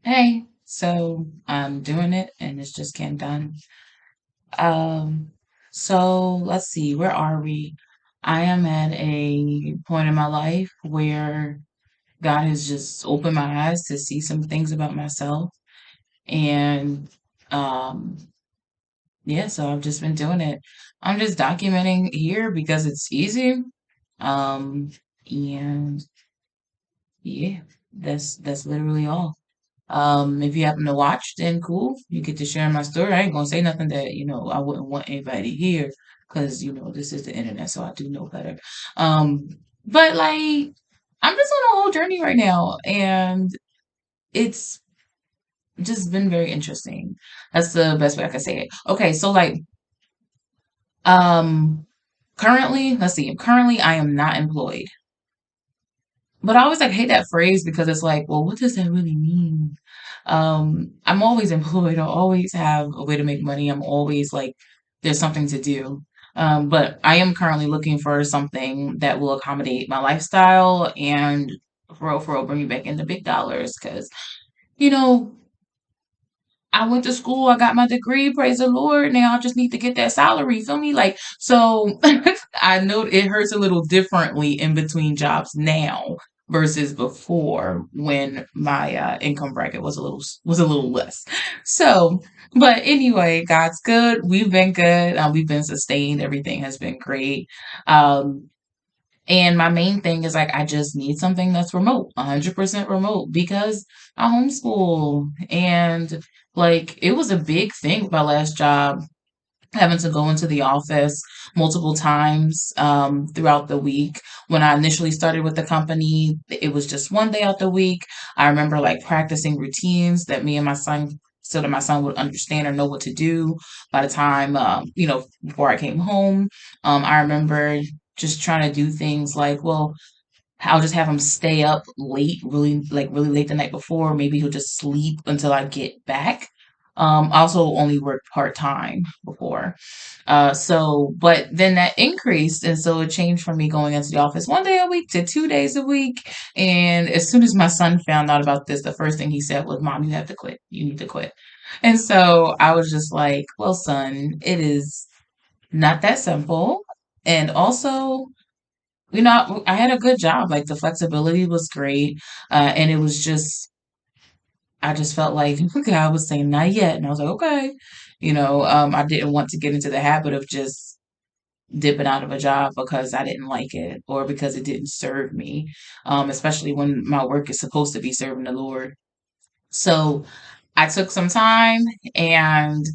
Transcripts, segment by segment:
Hey, so I'm doing it and it's just getting done. Um, so let's see, where are we? I am at a point in my life where God has just opened my eyes to see some things about myself. And um, yeah, so I've just been doing it. I'm just documenting here because it's easy. Um, and yeah, that's literally all. If you happen to watch, then cool. You get to share my story. I ain't gonna say nothing that, I wouldn't want anybody to hear because, this is the internet, so I do know better. Um, but like, I'm just on a whole journey right now, and it's just been very interesting. That's the best way I can say it. Okay, so like, um, currently, let's see, currently I am not employed. But I always like hate that phrase because it's like, well, what does that really mean? I'm always employed. I always have a way to make money. I'm always like, there's something to do. But I am currently looking for something that will accommodate my lifestyle and for real, bring me back into big dollars. Because, you know, I went to school, I got my degree, praise the Lord. Now I just need to get that salary, feel me? Like, so I know it hurts a little differently in between jobs now versus before when my income bracket was a little less. So, but anyway, God's good. We've been good. We've been sustained. Everything has been great. Um, and my main thing is like I just need something that's remote, 100% remote because I homeschool and like it was a big thing with my last job having to go into the office multiple times throughout the week. When I initially started with the company, it was just one day out the week. I remember like practicing routines that me and my son so that my son would understand or know what to do by the time before I came home. I remember just trying to do things like, well, I'll just have him stay up late, really late the night before. Maybe he'll just sleep until I get back. I also only worked part time before. But then that increased. And so it changed from me going into the office one day a week to 2 days a week. And as soon as my son found out about this, the first thing he said was, Mom, you have to quit. You need to quit. And so I was just like, well, son, it is not that simple. And also, I had a good job. Like the flexibility was great. And it was just, I just felt like God was saying, not yet. And I was like, okay. I didn't want to get into the habit of just dipping out of a job because I didn't like it or because it didn't serve me, especially when my work is supposed to be serving the Lord. So I took some time and,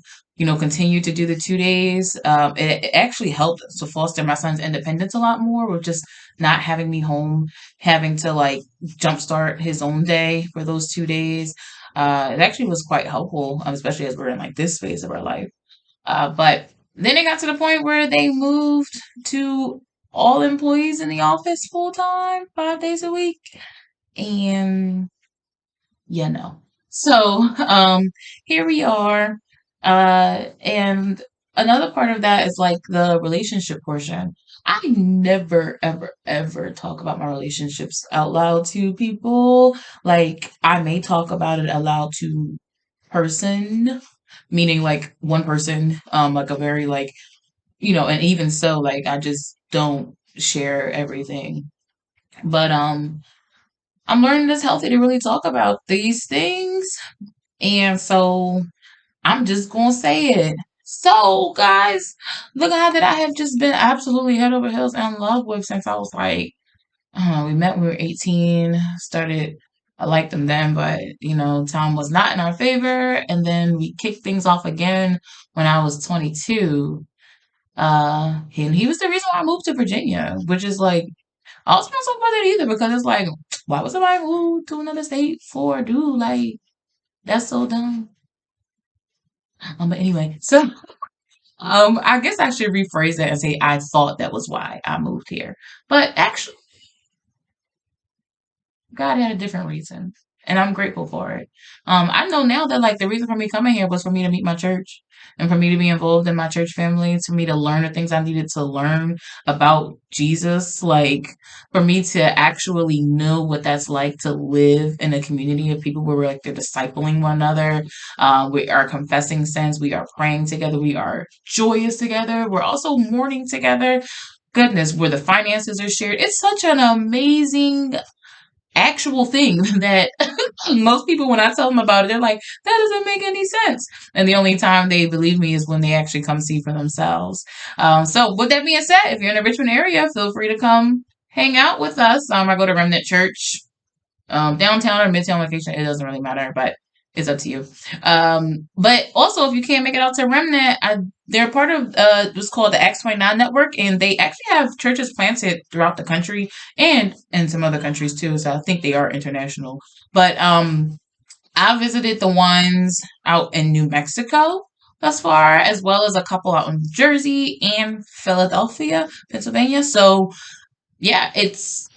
continued to do the 2 days. It actually helped to foster my son's independence a lot more with just not having me home, having to like jumpstart his own day for those 2 days. It actually was quite helpful, especially as we're in like this phase of our life. But then it got to the point where they moved to all employees in the office full time, 5 days a week. And so, here we are. And another part of that is like the relationship portion. I never, ever, ever talk about my relationships out loud to people. Like, I may talk about it aloud to person, meaning like one person, like a very like, and even so, like, I just don't share everything. But, I'm learning it's healthy to really talk about these things. And so I'm just gonna say it. So, guys, the guy that I have just been absolutely head over heels in love with since I was like, I don't know, we met when we were 18, started, I liked him then, but, time was not in our favor. And then we kicked things off again when I was 22. And he was the reason why I moved to Virginia, which is like, I was not talk about that either because it's like, why would somebody move to another state for a dude? Like, that's so dumb. But anyway, so I guess I should rephrase that and say I thought that was why I moved here. But actually, God had a different reason. and I'm grateful for it. I know now that like the reason for me coming here was for me to meet my church and for me to be involved in my church family, to me to learn the things I needed to learn about Jesus, like for me to actually know what that's like to live in a community of people where we're like they're discipling one another. We are confessing sins, we are praying together, we are joyous together, we're also mourning together. Goodness, where the finances are shared. It's such an amazing actual thing that most people, when I tell them about it, they're like, that doesn't make any sense. And the only time they believe me is when they actually come see for themselves. So, with that being said, if you're in the Richmond area, feel free to come hang out with us. I go to Remnant Church, downtown or midtown location, it doesn't really matter, but it's up to you. But also, if you can't make it out to Remnant, they're part of what's called the Acts 29 network, and they actually have churches planted throughout the country and in some other countries too. So I think they are international. But I visited the ones out in New Mexico thus far, as well as a couple out in Jersey and Philadelphia, Pennsylvania. So yeah, it's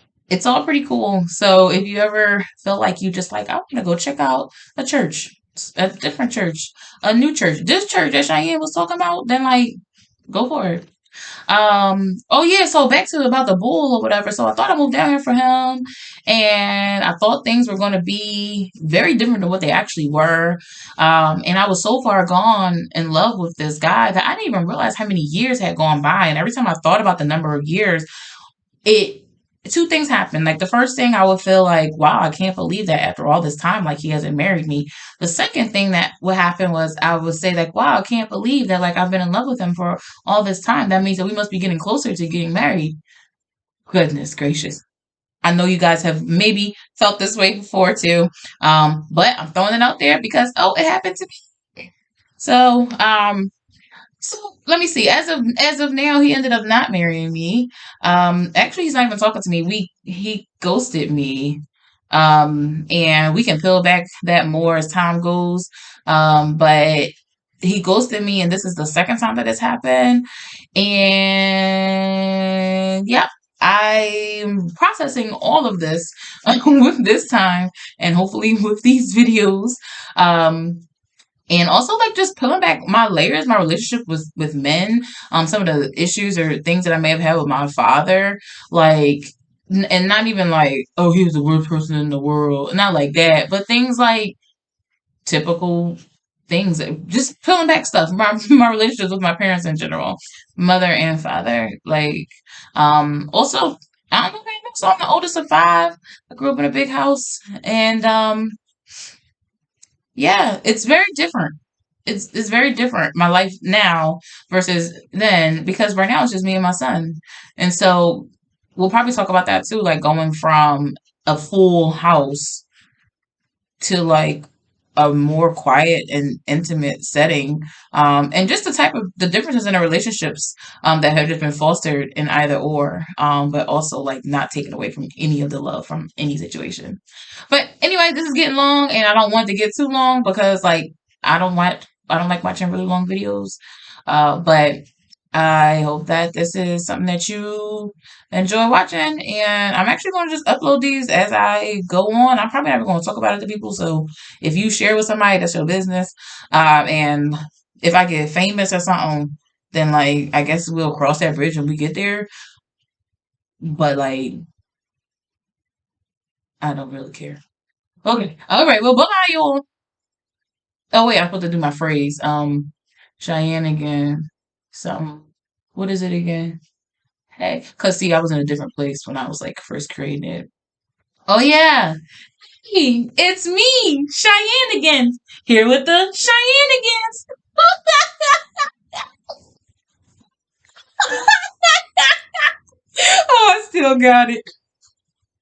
all pretty cool. So if you ever feel like you just like, I want to go check out a church, a different church, a new church, this church that Cheyenne was talking about, then like go for it. Oh yeah, so back to about the bull or whatever. So I thought I moved down here for him, and I thought things were gonna be very different than what they actually were. And I was so far gone in love with this guy that I didn't even realize how many years had gone by. And every time I thought about the number of years, it two things happen. Like the first thing I would feel like, wow, I can't believe that after all this time, like he hasn't married me. The second thing that would happen was I would say like, wow, I can't believe that like I've been in love with him for all this time. That means that we must be getting closer to getting married. Goodness gracious. I know you guys have maybe felt this way before too. But I'm throwing it out there because it happened to me. So so let me see. As of now, he ended up not marrying me. Actually, he's not even talking to me. He ghosted me. And we can peel back that more as time goes. But he ghosted me, and this is the second time that has happened. And yeah, I'm processing all of this with this time, and hopefully with these videos. Um, and also like just pulling back my layers, my relationship with men, some of the issues or things that I may have had with my father, like and not even like, oh, he was the worst person in the world, not like that, but things like typical things, just pulling back stuff, my relationships with my parents in general, mother and father, like also, I don't know if you know, so I'm the oldest of five. I grew up in a big house, and yeah, it's very different. It's very different, my life now versus then, because right now it's just me and my son. And so we'll probably talk about that too, like going from a full house to like a more quiet and intimate setting, and just the differences in the relationships that have just been fostered in either or, but also like not taken away from any of the love from any situation. But anyway, this is getting long, and I don't want it to get too long because like I don't like watching really long videos. But I hope that this is something that you enjoy watching, and I'm actually going to just upload these as I go on. I'm probably never going to talk about it to people, so if you share with somebody, that's your business. And if I get famous or something, then like I guess we'll cross that bridge when we get there. But like I don't really care. Okay, all right. Well, bye, y'all. Oh wait, I'm supposed to do my phrase. Cheyenne again. Some. What is it again? Hey, cause see, I was in a different place when I was like first creating it. Oh yeah, hey, it's me, Cheyenne again. Here with the Cheyenne again. Oh, I still got it.